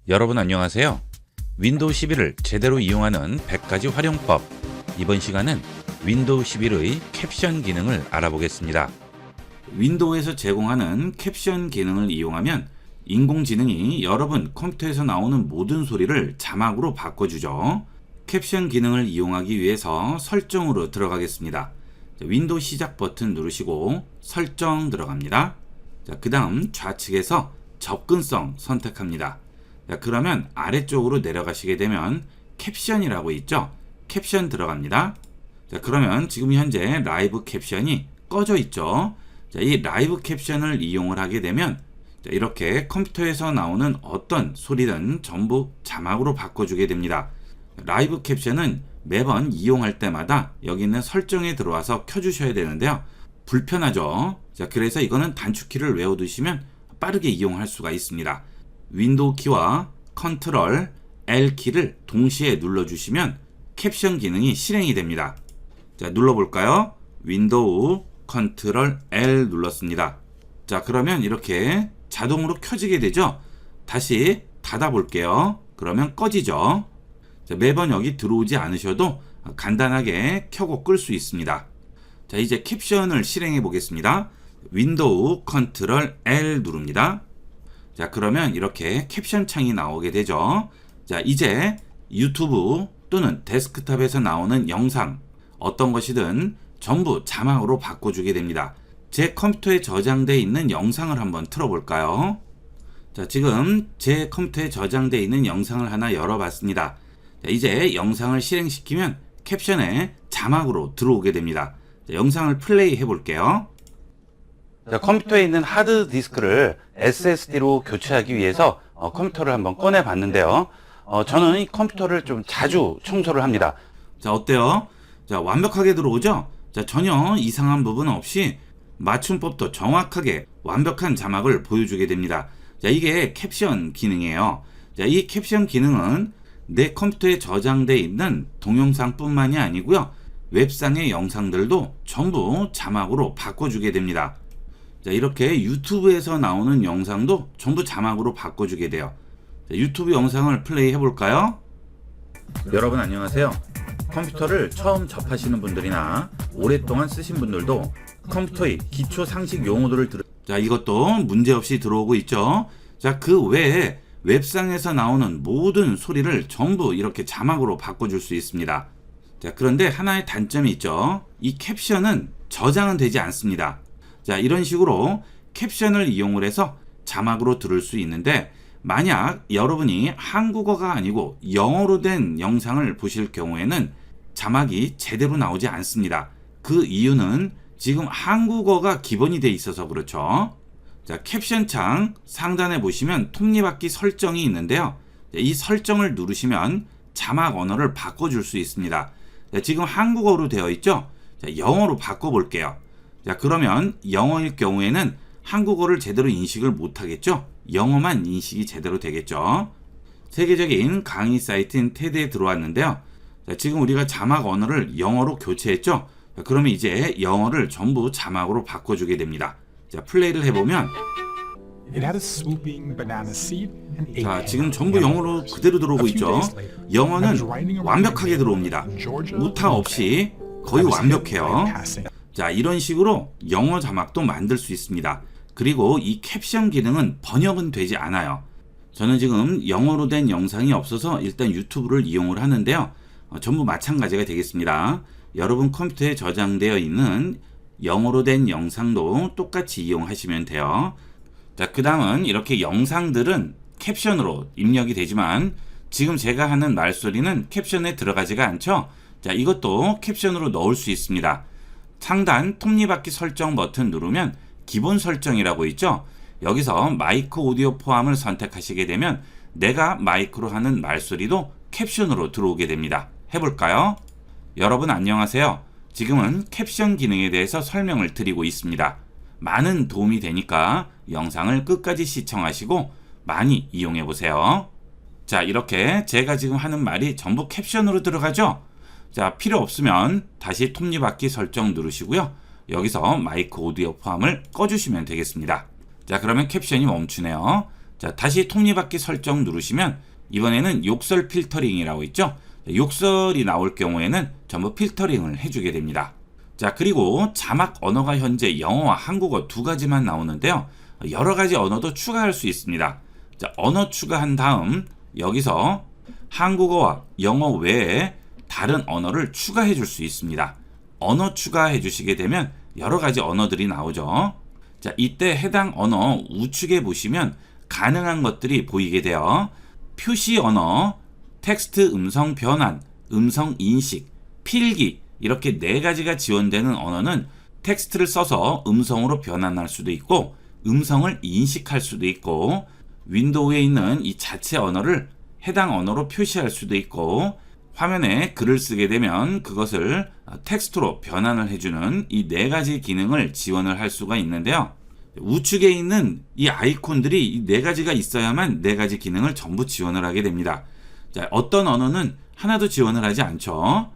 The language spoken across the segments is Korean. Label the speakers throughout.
Speaker 1: 여러분 안녕하세요. 윈도우 11을 제대로 이용하는 100가지 활용법. 이번 시간은 윈도우 11의 캡션 기능을 알아보겠습니다. 윈도우에서 제공하는 캡션 기능을 이용하면 인공지능이 여러분 컴퓨터에서 나오는 모든 소리를 자막으로 바꿔주죠. 캡션 기능을 이용하기 위해서 설정으로 들어가겠습니다. 윈도우 시작 버튼 누르시고 설정 들어갑니다. 그 다음 좌측에서 접근성 선택합니다. 그러면 아래쪽으로 내려가시게 되면 캡션이라고 있죠. 캡션 들어갑니다. 그러면 지금 현재 라이브 캡션이 꺼져 있죠. 이 라이브 캡션을 이용을 하게 되면 이렇게 컴퓨터에서 나오는 어떤 소리든 전부 자막으로 바꿔주게 됩니다. 라이브 캡션은 매번 이용할 때마다 여기 있는 설정에 들어와서 켜주셔야 되는데요. 불편하죠. 그래서 이거는 단축키를 외워두시면 빠르게 이용할 수가 있습니다. 윈도우 키와 컨트롤 L 키를 동시에 눌러주시면 캡션 기능이 실행이 됩니다. 자, 눌러볼까요? 윈도우 컨트롤 L 눌렀습니다. 자, 그러면 이렇게 자동으로 켜지게 되죠. 다시 닫아 볼게요. 그러면 꺼지죠. 자, 매번 여기 들어오지 않으셔도 간단하게 켜고 끌 수 있습니다. 자, 이제 캡션을 실행해 보겠습니다. 윈도우 컨트롤 L 누릅니다. 자, 그러면 이렇게 캡션 창이 나오게 되죠. 자, 이제 유튜브 또는 데스크탑에서 나오는 영상 어떤 것이든 전부 자막으로 바꿔주게 됩니다. 제 컴퓨터에 저장되어 있는 영상을 한번 틀어볼까요? 자, 지금 제 컴퓨터에 저장되어 있는 영상을 하나 열어봤습니다. 자, 이제 영상을 실행시키면 캡션에 자막으로 들어오게 됩니다. 자, 영상을 플레이 해볼게요.
Speaker 2: 자, 컴퓨터에 있는 하드 디스크를 SSD로 교체하기 위해서 컴퓨터를 한번 꺼내 봤는데요. 저는 이 컴퓨터를 좀 자주 청소를 합니다.
Speaker 1: 자, 어때요? 자, 완벽하게 들어오죠? 자, 전혀 이상한 부분 없이 맞춤법도 정확하게 완벽한 자막을 보여주게 됩니다. 자, 이게 캡션 기능이에요. 자, 이 캡션 기능은 내 컴퓨터에 저장되어 있는 동영상뿐만이 아니고요. 웹상의 영상들도 전부 자막으로 바꿔주게 됩니다. 자, 이렇게 유튜브에서 나오는 영상도 전부 자막으로 바꿔주게 돼요. 자, 유튜브 영상을 플레이 해볼까요? 여러분 안녕하세요. 컴퓨터를 처음 접하시는 분들이나 오랫동안 쓰신 분들도 컴퓨터의 기초 상식 용어들을 자, 이것도 문제없이 들어오고 있죠. 자, 그 외에 웹상에서 나오는 모든 소리를 전부 이렇게 자막으로 바꿔줄 수 있습니다. 자, 그런데 하나의 단점이 있죠. 이 캡션은 저장은 되지 않습니다. 자, 이런 식으로 캡션을 이용을 해서 자막으로 들을 수 있는데 만약 여러분이 한국어가 아니고 영어로 된 영상을 보실 경우에는 자막이 제대로 나오지 않습니다. 그 이유는 지금 한국어가 기본이 돼 있어서 그렇죠. 자, 캡션 창 상단에 보시면 톱니바퀴 설정이 있는데요. 이 설정을 누르시면 자막 언어를 바꿔줄 수 있습니다. 자, 지금 한국어로 되어 있죠. 자, 영어로 바꿔볼게요. 자, 그러면 영어일 경우에는 한국어를 제대로 인식을 못하겠죠? 영어만 인식이 제대로 되겠죠? 세계적인 강의 사이트인 테드에 들어왔는데요. 자, 지금 우리가 자막 언어를 영어로 교체했죠? 자, 그러면 이제 영어를 전부 자막으로 바꿔주게 됩니다. 자, 플레이를 해보면 자, 지금 전부 영어로 그대로 들어오고 있죠? 영어는 완벽하게 들어옵니다. 오타 없이 거의 완벽해요. 자, 이런 식으로 영어 자막도 만들 수 있습니다. 그리고 이 캡션 기능은 번역은 되지 않아요. 저는 지금 영어로 된 영상이 없어서 일단 유튜브를 이용을 하는데요. 전부 마찬가지가 되겠습니다. 여러분 컴퓨터에 저장되어 있는 영어로 된 영상도 똑같이 이용하시면 돼요. 자, 그 다음은 이렇게 영상들은 캡션으로 입력이 되지만 지금 제가 하는 말소리는 캡션에 들어가지가 않죠. 자, 이것도 캡션으로 넣을 수 있습니다. 상단 톱니바퀴 설정 버튼 누르면 기본 설정이라고 있죠. 여기서 마이크 오디오 포함을 선택하시게 되면 내가 마이크로 하는 말소리도 캡션으로 들어오게 됩니다. 해볼까요? 여러분 안녕하세요. 지금은 캡션 기능에 대해서 설명을 드리고 있습니다. 많은 도움이 되니까 영상을 끝까지 시청하시고 많이 이용해 보세요. 자, 이렇게 제가 지금 하는 말이 전부 캡션으로 들어가죠. 자, 필요 없으면 다시 톱니바퀴 설정 누르시고요. 여기서 마이크 오디오 포함을 꺼주시면 되겠습니다. 자, 그러면 캡션이 멈추네요. 자, 다시 톱니바퀴 설정 누르시면 이번에는 욕설 필터링이라고 있죠. 욕설이 나올 경우에는 전부 필터링을 해주게 됩니다. 자, 그리고 자막 언어가 현재 영어와 한국어 두 가지만 나오는데요. 여러 가지 언어도 추가할 수 있습니다. 자, 언어 추가한 다음 여기서 한국어와 영어 외에 다른 언어를 추가해 줄 수 있습니다. 언어 추가해 주시게 되면 여러 가지 언어들이 나오죠. 자, 이때 해당 언어 우측에 보시면 가능한 것들이 보이게 돼요. 표시 언어, 텍스트 음성 변환, 음성 인식, 필기 이렇게 네 가지가 지원되는 언어는 텍스트를 써서 음성으로 변환할 수도 있고 음성을 인식할 수도 있고 윈도우에 있는 이 자체 언어를 해당 언어로 표시할 수도 있고 화면에 글을 쓰게 되면 그것을 텍스트로 변환을 해주는 이 네 가지 기능을 지원을 할 수가 있는데요. 우측에 있는 이 아이콘들이 이 네 가지가 있어야만 네 가지 기능을 전부 지원을 하게 됩니다. 자, 어떤 언어는 하나도 지원을 하지 않죠.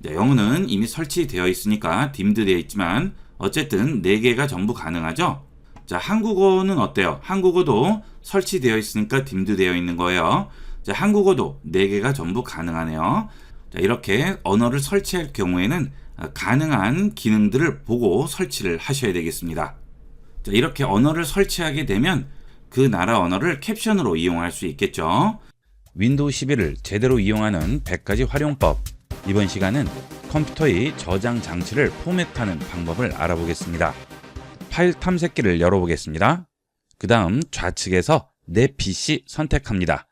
Speaker 1: 자, 영어는 이미 설치되어 있으니까 딤드 되어 있지만 어쨌든 네 개가 전부 가능하죠. 자, 한국어는 어때요? 한국어도 설치되어 있으니까 딤드 되어 있는 거예요. 자, 한국어도 4개가 전부 가능하네요. 자, 이렇게 언어를 설치할 경우에는 가능한 기능들을 보고 설치를 하셔야 되겠습니다. 자, 이렇게 언어를 설치하게 되면 그 나라 언어를 캡션으로 이용할 수 있겠죠. 윈도우 11을 제대로 이용하는 100가지 활용법. 이번 시간은 컴퓨터의 저장 장치를 포맷하는 방법을 알아보겠습니다. 파일 탐색기를 열어보겠습니다. 그 다음 좌측에서 내 PC 선택합니다.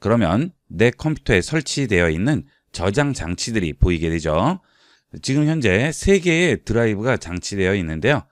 Speaker 1: 그러면 내 컴퓨터에 설치되어 있는 저장 장치들이 보이게 되죠. 지금 현재 3개의 드라이브가 장치되어 있는데요.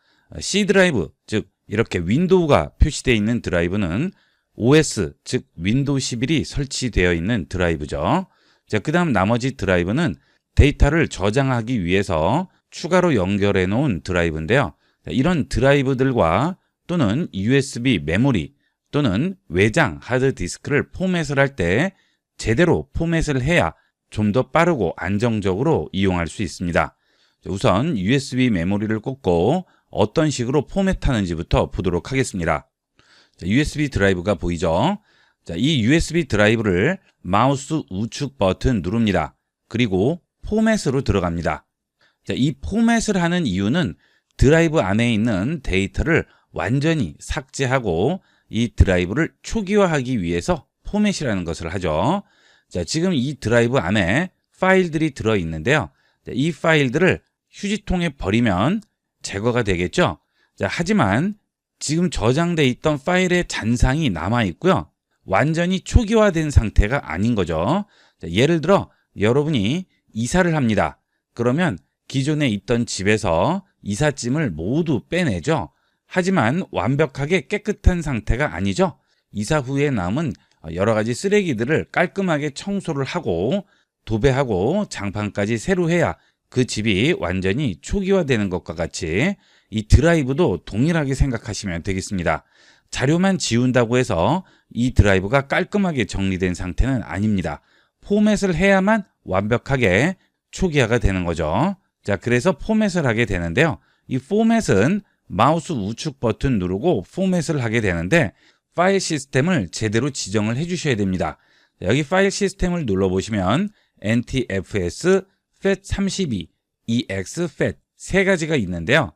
Speaker 1: C 드라이브, 즉 이렇게 윈도우가 표시되어 있는 드라이브는 OS, 즉 윈도우 11이 설치되어 있는 드라이브죠. 자, 그 다음 나머지 드라이브는 데이터를 저장하기 위해서 추가로 연결해 놓은 드라이브인데요. 이런 드라이브들과 또는 USB 메모리 또는 외장 하드디스크를 포맷을 할 때 제대로 포맷을 해야 좀 더 빠르고 안정적으로 이용할 수 있습니다. 우선 USB 메모리를 꽂고 어떤 식으로 포맷하는지부터 보도록 하겠습니다. USB 드라이브가 보이죠? 자, 이 USB 드라이브를 마우스 우측 버튼 누릅니다. 그리고 포맷으로 들어갑니다. 자, 이 포맷을 하는 이유는 드라이브 안에 있는 데이터를 완전히 삭제하고 이 드라이브를 초기화하기 위해서 포맷이라는 것을 하죠. 자, 지금 이 드라이브 안에 파일들이 들어있는데요. 자, 이 파일들을 휴지통에 버리면 제거가 되겠죠. 자, 하지만 지금 저장되어 있던 파일의 잔상이 남아있고요. 완전히 초기화된 상태가 아닌 거죠. 자, 예를 들어 여러분이 이사를 합니다. 그러면 기존에 있던 집에서 이삿짐을 모두 빼내죠. 하지만 완벽하게 깨끗한 상태가 아니죠. 이사 후에 남은 여러 가지 쓰레기들을 깔끔하게 청소를 하고 도배하고 장판까지 새로 해야 그 집이 완전히 초기화되는 것과 같이 이 드라이브도 동일하게 생각하시면 되겠습니다. 자료만 지운다고 해서 이 드라이브가 깔끔하게 정리된 상태는 아닙니다. 포맷을 해야만 완벽하게 초기화가 되는 거죠. 자, 그래서 포맷을 하게 되는데요. 이 포맷은 마우스 우측 버튼 누르고 포맷을 하게 되는데 파일 시스템을 제대로 지정을 해 주셔야 됩니다. 여기 파일 시스템을 눌러보시면 NTFS, FAT32, EX, FAT 세 가지가 있는데요.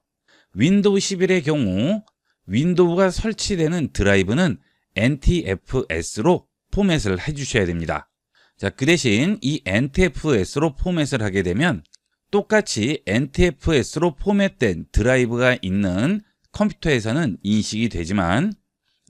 Speaker 1: 윈도우 11의 경우 윈도우가 설치되는 드라이브는 NTFS로 포맷을 해 주셔야 됩니다. 자, 그 대신 이 NTFS로 포맷을 하게 되면 똑같이 NTFS로 포맷된 드라이브가 있는 컴퓨터에서는 인식이 되지만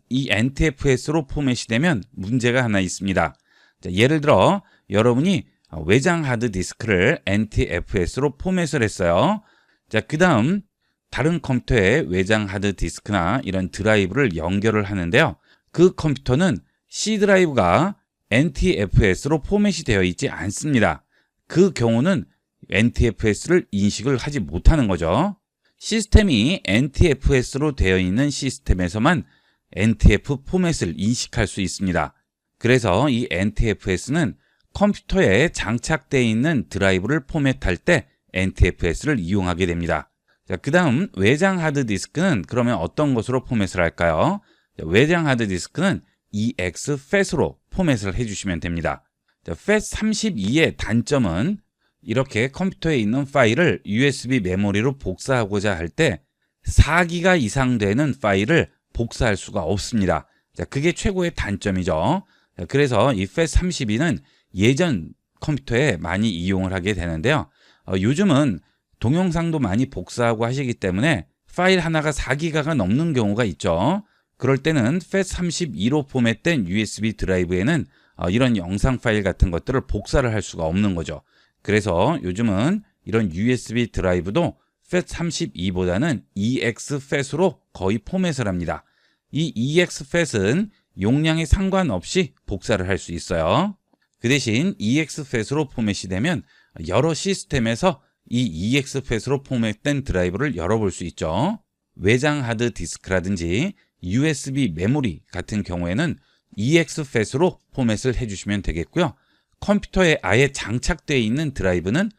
Speaker 1: 이 NTFS로 포맷이 되면 문제가 하나 있습니다. 자, 예를 들어 여러분이 외장 하드디스크를 NTFS로 포맷을 했어요. 자, 그 다음 다른 컴퓨터에 외장 하드디스크나 이런 드라이브를 연결을 하는데요. 그 컴퓨터는 C 드라이브가 NTFS로 포맷이 되어 있지 않습니다. 그 경우는 NTFS를 인식을 하지 못하는 거죠. 시스템이 NTFS로 되어 있는 시스템에서만 NTF 포맷을 인식할 수 있습니다. 그래서 이 NTFS는 컴퓨터에 장착되어 있는 드라이브를 포맷할 때 NTFS를 이용하게 됩니다. 자, 그 다음 외장 하드디스크는 그러면 어떤 것으로 포맷을 할까요? 자, 외장 하드디스크는 EXFAT으로 포맷을 해주시면 됩니다. FAT32의 단점은 이렇게 컴퓨터에 있는 파일을 USB 메모리로 복사하고자 할 때 4기가 이상 되는 파일을 복사할 수가 없습니다. 그게 최고의 단점이죠. 그래서 이 FAT32는 예전 컴퓨터에 많이 이용을 하게 되는데요. 요즘은 동영상도 많이 복사하고 하시기 때문에 파일 하나가 4기가가 넘는 경우가 있죠. 그럴 때는 FAT32로 포맷된 USB 드라이브에는 이런 영상 파일 같은 것들을 복사를 할 수가 없는 거죠. 그래서 요즘은 이런 USB 드라이브도 FAT32보다는 EXFAT으로 거의 포맷을 합니다. 이 EXFAT은 용량에 상관없이 복사를 할 수 있어요. 그 대신 EXFAT으로 포맷이 되면 여러 시스템에서 이 EXFAT으로 포맷된 드라이브를 열어볼 수 있죠. 외장 하드 디스크라든지 USB 메모리 같은 경우에는 EXFAT으로 포맷을 해주시면 되겠고요. 컴퓨터에 아예 장착되어 있는 드라이브는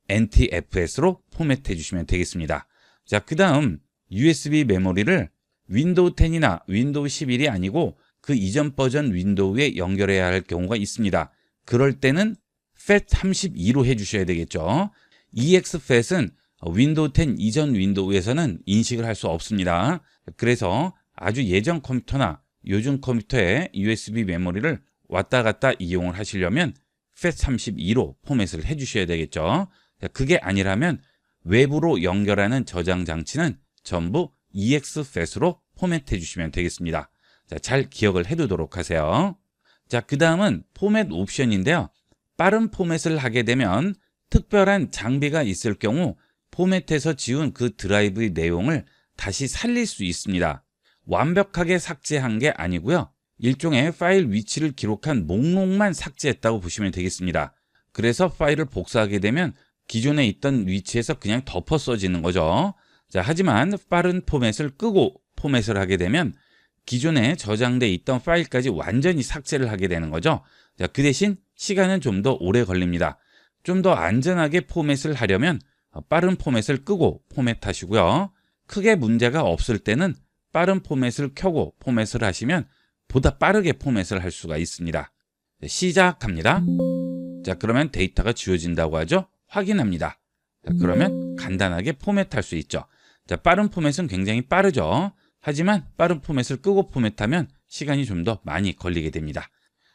Speaker 1: NTFS로 포맷해 주시면 되겠습니다. 자, 그 다음 USB 메모리를 윈도우 10이나 윈도우 11이 아니고 그 이전 버전 윈도우에 연결해야 할 경우가 있습니다. 그럴 때는 FAT32로 해주셔야 되겠죠. EXFAT은 윈도우 10 이전 윈도우에서는 인식을 할 수 없습니다. 그래서 아주 예전 컴퓨터나 요즘 컴퓨터에 USB 메모리를 왔다 갔다 이용을 하시려면 FAT32로 포맷을 해주셔야 되겠죠. 그게 아니라면 외부로 연결하는 저장 장치는 전부 EXFAT으로 포맷해 주시면 되겠습니다. 자, 잘 기억을 해두도록 하세요. 자, 그 다음은 포맷 옵션인데요. 빠른 포맷을 하게 되면 특별한 장비가 있을 경우 포맷해서 지운 그 드라이브의 내용을 다시 살릴 수 있습니다. 완벽하게 삭제한 게 아니고요. 일종의 파일 위치를 기록한 목록만 삭제했다고 보시면 되겠습니다. 그래서 파일을 복사하게 되면 기존에 있던 위치에서 그냥 덮어 써지는 거죠. 자, 하지만 빠른 포맷을 끄고 포맷을 하게 되면 기존에 저장돼 있던 파일까지 완전히 삭제를 하게 되는 거죠. 자, 그 대신 시간은 좀 더 오래 걸립니다. 좀 더 안전하게 포맷을 하려면 빠른 포맷을 끄고 포맷하시고요. 크게 문제가 없을 때는 빠른 포맷을 켜고 포맷을 하시면 보다 빠르게 포맷을 할 수가 있습니다. 시작합니다. 자, 그러면 데이터가 지워진다고 하죠. 확인합니다. 자, 그러면 간단하게 포맷할 수 있죠. 자, 빠른 포맷은 굉장히 빠르죠. 하지만 빠른 포맷을 끄고 포맷하면 시간이 좀 더 많이 걸리게 됩니다.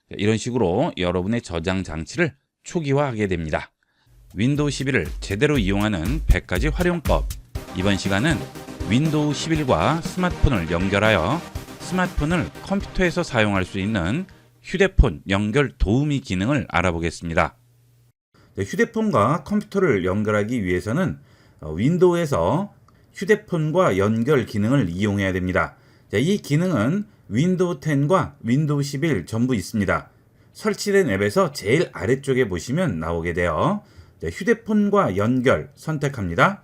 Speaker 1: 자, 이런 식으로 여러분의 저장 장치를 초기화하게 됩니다. 윈도우 11을 제대로 이용하는 100가지 활용법. 이번 시간은 윈도우 11과 스마트폰을 연결하여 스마트폰을 컴퓨터에서 사용할 수 있는 휴대폰 연결 도우미 기능을 알아보겠습니다. 휴대폰과 컴퓨터를 연결하기 위해서는 윈도우에서 휴대폰과 연결 기능을 이용해야 됩니다. 이 기능은 윈도우 10과 윈도우 11 전부 있습니다. 설치된 앱에서 제일 아래쪽에 보시면 나오게 돼요. 휴대폰과 연결 선택합니다.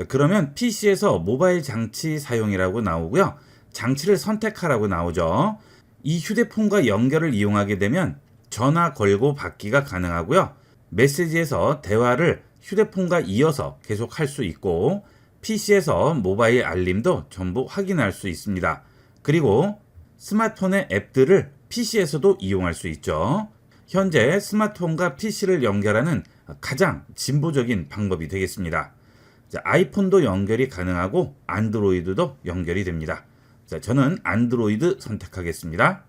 Speaker 1: 그러면 PC에서 모바일 장치 사용이라고 나오고요. 장치를 선택하라고 나오죠. 이 휴대폰과 연결을 이용하게 되면 전화 걸고 받기가 가능하고요. 메시지에서 대화를 휴대폰과 이어서 계속 할 수 있고 PC에서 모바일 알림도 전부 확인할 수 있습니다. 그리고 스마트폰의 앱들을 PC에서도 이용할 수 있죠. 현재 스마트폰과 PC를 연결하는 가장 진보적인 방법이 되겠습니다. 자, 아이폰도 연결이 가능하고 안드로이드도 연결이 됩니다. 자, 저는 안드로이드 선택하겠습니다.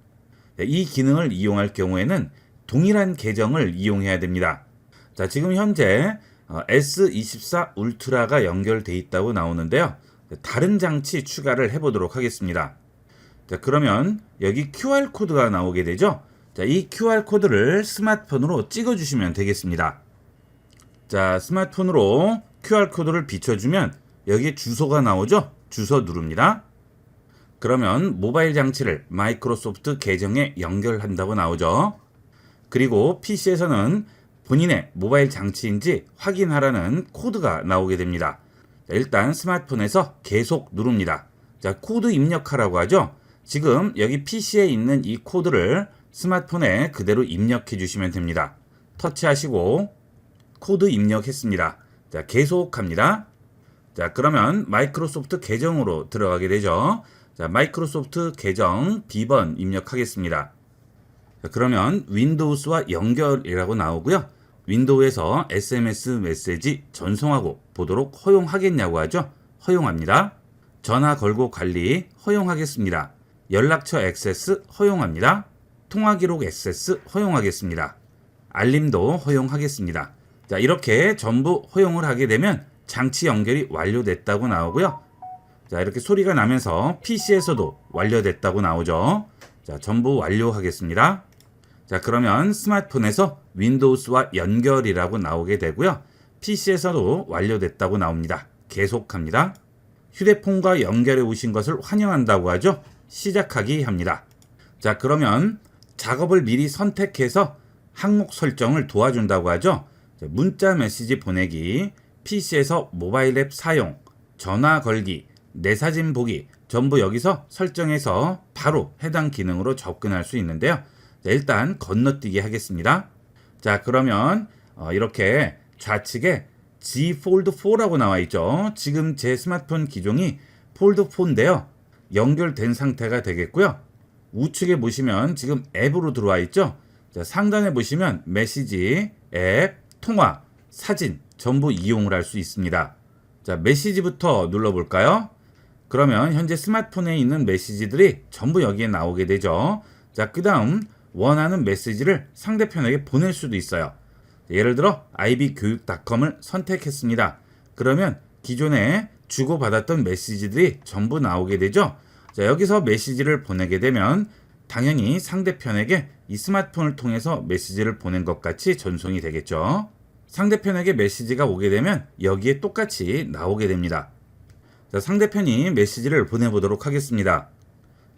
Speaker 1: 자, 이 기능을 이용할 경우에는 동일한 계정을 이용해야 됩니다. 자, 지금 현재 S24 울트라가 연결되어 있다고 나오는데요. 다른 장치 추가를 해보도록 하겠습니다. 자, 그러면 여기 QR코드가 나오게 되죠. 자, 이 QR코드를 스마트폰으로 찍어주시면 되겠습니다. 자, 스마트폰으로 QR코드를 비춰주면 여기에 주소가 나오죠. 주소 누릅니다. 그러면 모바일 장치를 마이크로소프트 계정에 연결한다고 나오죠. 그리고 PC에서는 본인의 모바일 장치인지 확인하라는 코드가 나오게 됩니다. 자, 일단 스마트폰에서 계속 누릅니다. 자, 코드 입력하라고 하죠. 지금 여기 PC에 있는 이 코드를 스마트폰에 그대로 입력해 주시면 됩니다. 터치하시고 코드 입력했습니다. 자, 계속합니다. 자, 그러면 마이크로소프트 계정으로 들어가게 되죠. 자, 마이크로소프트 계정 비번 입력하겠습니다. 자, 그러면 윈도우스와 연결이라고 나오고요. 윈도우에서 SMS 메시지 전송하고 보도록 허용하겠냐고 하죠. 허용합니다. 전화 걸고 관리 허용하겠습니다. 연락처 액세스 허용합니다. 통화 기록 액세스 허용하겠습니다. 알림도 허용하겠습니다. 자, 이렇게 전부 허용을 하게 되면 장치 연결이 완료됐다고 나오고요. 자, 이렇게 소리가 나면서 PC에서도 완료됐다고 나오죠. 자, 전부 완료하겠습니다. 자, 그러면 스마트폰에서 윈도우스와 연결이라고 나오게 되고요. PC에서도 완료됐다고 나옵니다. 계속합니다. 휴대폰과 연결해 오신 것을 환영한다고 하죠. 시작하기 합니다. 자, 그러면 작업을 미리 선택해서 항목 설정을 도와준다고 하죠. 자, 문자 메시지 보내기, PC에서 모바일 앱 사용, 전화 걸기, 내 사진 보기 전부 여기서 설정해서 바로 해당 기능으로 접근할 수 있는데요. 자, 일단 건너뛰기 하겠습니다. 자, 그러면 이렇게 좌측에 G 폴드 4라고 나와 있죠. 지금 제 스마트폰 기종이 폴드 4인데요. 연결된 상태가 되겠고요. 우측에 보시면 지금 앱으로 들어와 있죠. 자, 상단에 보시면 메시지, 앱, 통화, 사진 전부 이용을 할 수 있습니다. 자, 메시지부터 눌러볼까요? 그러면 현재 스마트폰에 있는 메시지들이 전부 여기에 나오게 되죠. 자, 그 다음 원하는 메시지를 상대편에게 보낼 수도 있어요. 예를 들어 ib교육.com을 선택했습니다. 그러면 기존에 주고받았던 메시지들이 전부 나오게 되죠. 자, 여기서 메시지를 보내게 되면 당연히 상대편에게 이 스마트폰을 통해서 메시지를 보낸 것 같이 전송이 되겠죠. 상대편에게 메시지가 오게 되면 여기에 똑같이 나오게 됩니다. 자, 상대편이 메시지를 보내보도록 하겠습니다.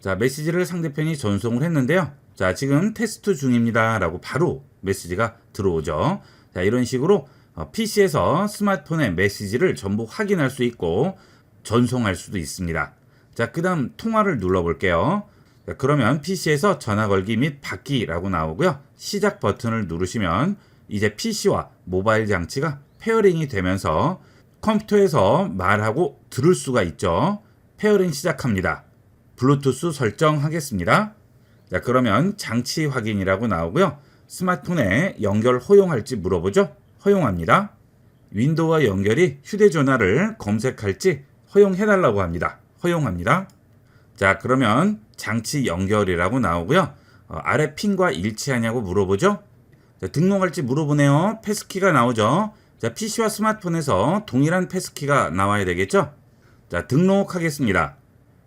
Speaker 1: 자, 메시지를 상대편이 전송을 했는데요. 자, 지금 테스트 중입니다 라고 바로 메시지가 들어오죠. 자, 이런 식으로 PC에서 스마트폰의 메시지를 전부 확인할 수 있고 전송할 수도 있습니다. 자, 그 다음 통화를 눌러볼게요. 자, 그러면 PC에서 전화 걸기 및 받기라고 나오고요. 시작 버튼을 누르시면 이제 PC와 모바일 장치가 페어링이 되면서 컴퓨터에서 말하고 들을 수가 있죠. 페어링 시작합니다. 블루투스 설정하겠습니다. 자, 그러면 장치 확인이라고 나오고요. 스마트폰에 연결 허용할지 물어보죠. 허용합니다. 윈도우와 연결이 휴대전화를 검색할지 허용해달라고 합니다. 허용합니다. 자, 그러면 장치 연결이라고 나오고요. 아래 핀과 일치하냐고 물어보죠. 자, 등록할지 물어보네요. 패스키가 나오죠. 자, PC와 스마트폰에서 동일한 패스키가 나와야 되겠죠. 자, 등록하겠습니다.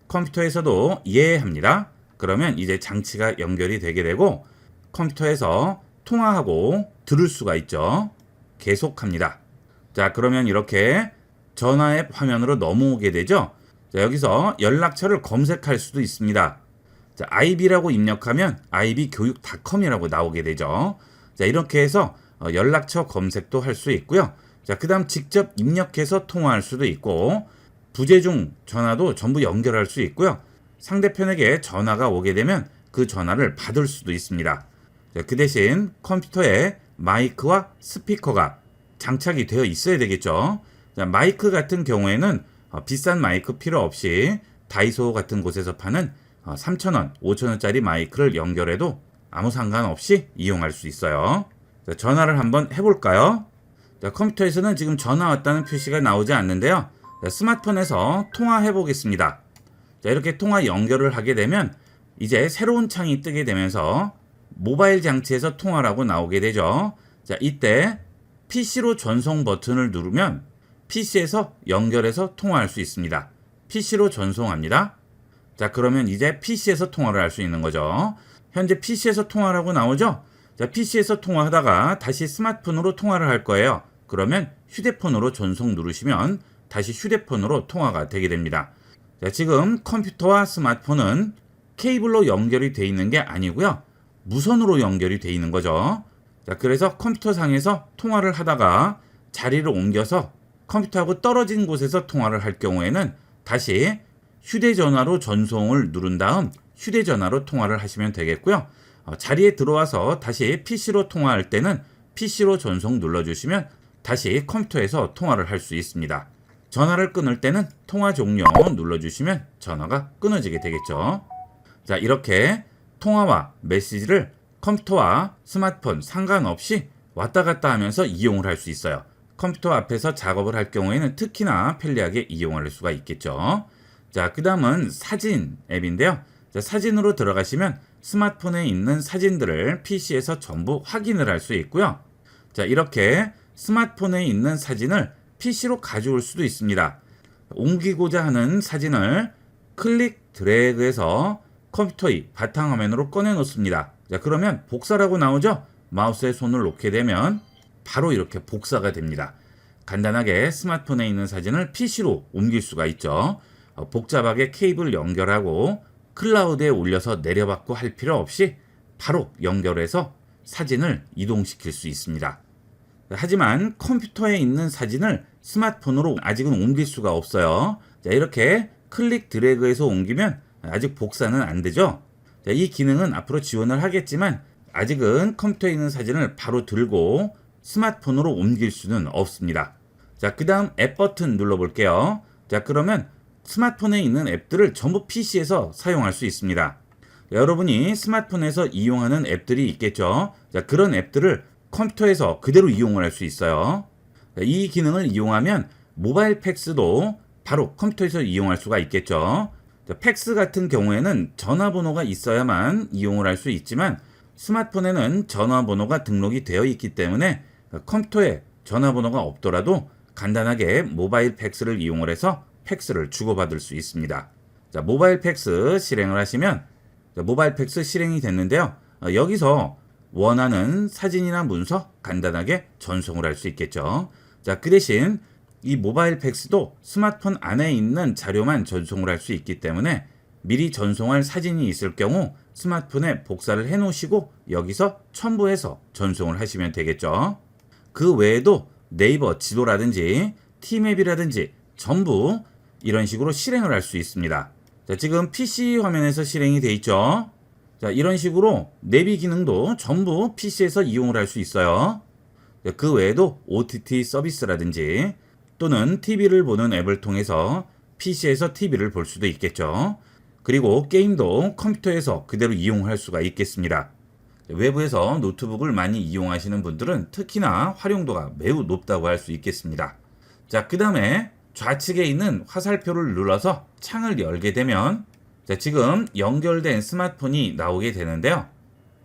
Speaker 1: 컴퓨터에서도 예 합니다. 그러면 이제 장치가 연결이 되게 되고 컴퓨터에서 통화하고 들을 수가 있죠. 계속합니다. 자, 그러면 이렇게 전화 앱 화면으로 넘어오게 되죠. 자, 여기서 연락처를 검색할 수도 있습니다. 자, IB라고 입력하면 ib교육.com이라고 나오게 되죠. 자, 이렇게 해서 연락처 검색도 할 수 있고요. 자, 그 다음 직접 입력해서 통화할 수도 있고 부재중 전화도 전부 연결할 수 있고요. 상대편에게 전화가 오게 되면 그 전화를 받을 수도 있습니다. 자, 그 대신 컴퓨터에 마이크와 스피커가 장착이 되어 있어야 되겠죠. 자, 마이크 같은 경우에는 비싼 마이크 필요 없이 다이소 같은 곳에서 파는 3,000원, 5,000원짜리 마이크를 연결해도 아무 상관없이 이용할 수 있어요. 자, 전화를 한번 해볼까요? 자, 컴퓨터에서는 지금 전화 왔다는 표시가 나오지 않는데요. 자, 스마트폰에서 통화해 보겠습니다. 자, 이렇게 통화 연결을 하게 되면 이제 새로운 창이 뜨게 되면서 모바일 장치에서 통화라고 나오게 되죠. 자, 이때 PC로 전송 버튼을 누르면 PC에서 연결해서 통화할 수 있습니다. PC로 전송합니다. 자, 그러면 이제 PC에서 통화를 할 수 있는 거죠. 현재 PC에서 통화라고 나오죠? 자, PC에서 통화하다가 다시 스마트폰으로 통화를 할 거예요. 그러면 휴대폰으로 전송 누르시면 다시 휴대폰으로 통화가 되게 됩니다. 자, 지금 컴퓨터와 스마트폰은 케이블로 연결이 되어 있는 게 아니고요. 무선으로 연결이 되어 있는 거죠. 자, 그래서 컴퓨터 상에서 통화를 하다가 자리를 옮겨서 컴퓨터하고 떨어진 곳에서 통화를 할 경우에는 다시 휴대전화로 전송을 누른 다음 휴대전화로 통화를 하시면 되겠고요. 자리에 들어와서 다시 PC로 통화할 때는 PC로 전송 눌러주시면 다시 컴퓨터에서 통화를 할 수 있습니다. 전화를 끊을 때는 통화 종료 눌러주시면 전화가 끊어지게 되겠죠. 자, 이렇게 통화와 메시지를 컴퓨터와 스마트폰 상관없이 왔다 갔다 하면서 이용을 할 수 있어요. 컴퓨터 앞에서 작업을 할 경우에는 특히나 편리하게 이용할 수가 있겠죠. 자, 그 다음은 사진 앱인데요. 자, 사진으로 들어가시면 스마트폰에 있는 사진들을 PC에서 전부 확인을 할 수 있고요. 자, 이렇게 스마트폰에 있는 사진을 PC로 가져올 수도 있습니다. 옮기고자 하는 사진을 클릭 드래그해서 컴퓨터의 바탕화면으로 꺼내 놓습니다. 자, 그러면 복사라고 나오죠? 마우스에 손을 놓게 되면 바로 이렇게 복사가 됩니다. 간단하게 스마트폰에 있는 사진을 PC로 옮길 수가 있죠. 복잡하게 케이블 연결하고 클라우드에 올려서 내려받고 할 필요 없이 바로 연결해서 사진을 이동시킬 수 있습니다. 하지만 컴퓨터에 있는 사진을 스마트폰으로 아직은 옮길 수가 없어요. 자, 이렇게 클릭 드래그해서 옮기면 아직 복사는 안 되죠. 자, 이 기능은 앞으로 지원을 하겠지만 아직은 컴퓨터에 있는 사진을 바로 들고 스마트폰으로 옮길 수는 없습니다. 자, 그 다음 앱 버튼 눌러볼게요. 자, 그러면 스마트폰에 있는 앱들을 전부 PC에서 사용할 수 있습니다. 여러분이 스마트폰에서 이용하는 앱들이 있겠죠. 자, 그런 앱들을 컴퓨터에서 그대로 이용을 할 수 있어요. 자, 이 기능을 이용하면 모바일 팩스도 바로 컴퓨터에서 이용할 수가 있겠죠. 자, 팩스 같은 경우에는 전화번호가 있어야만 이용을 할 수 있지만 스마트폰에는 전화번호가 등록이 되어 있기 때문에 컴퓨터에 전화번호가 없더라도 간단하게 모바일 팩스를 이용을 해서 팩스를 주고받을 수 있습니다. 자, 모바일 팩스 실행을 하시면 모바일 팩스 실행이 됐는데요. 여기서 원하는 사진이나 문서 간단하게 전송을 할 수 있겠죠. 자, 그 대신 이 모바일 팩스도 스마트폰 안에 있는 자료만 전송을 할 수 있기 때문에 미리 전송할 사진이 있을 경우 스마트폰에 복사를 해 놓으시고 여기서 첨부해서 전송을 하시면 되겠죠. 그 외에도 네이버 지도라든지 티맵이라든지 전부 이런 식으로 실행을 할 수 있습니다. 자, 지금 PC 화면에서 실행이 돼 있죠. 자, 이런 식으로 내비 기능도 전부 PC에서 이용을 할 수 있어요. 자, 그 외에도 OTT 서비스라든지 또는 TV를 보는 앱을 통해서 PC에서 TV를 볼 수도 있겠죠. 그리고 게임도 컴퓨터에서 그대로 이용할 수가 있겠습니다. 외부에서 노트북을 많이 이용하시는 분들은 특히나 활용도가 매우 높다고 할 수 있겠습니다. 자, 그 다음에 좌측에 있는 화살표를 눌러서 창을 열게 되면 자, 지금 연결된 스마트폰이 나오게 되는데요.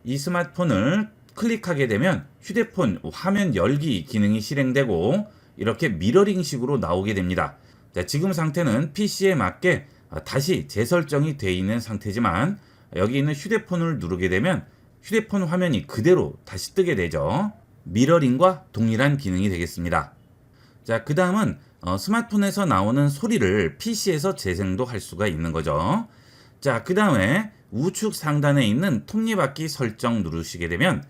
Speaker 1: 이 스마트폰을 클릭하게 되면 휴대폰 화면 열기 기능이 실행되고 이렇게 미러링식으로 나오게 됩니다. 자, 지금 상태는 PC에 맞게 다시 재설정이 되어 있는 상태지만 여기 있는 휴대폰을 누르게 되면 휴대폰 화면이 그대로 다시 뜨게 되죠. 미러링과 동일한 기능이 되겠습니다. 자, 그 다음은 스마트폰에서 나오는 소리를 PC에서 재생도 할 수가 있는 거죠. 자, 그 다음에 우측 상단에 있는 톱니바퀴 설정 누르시게 되면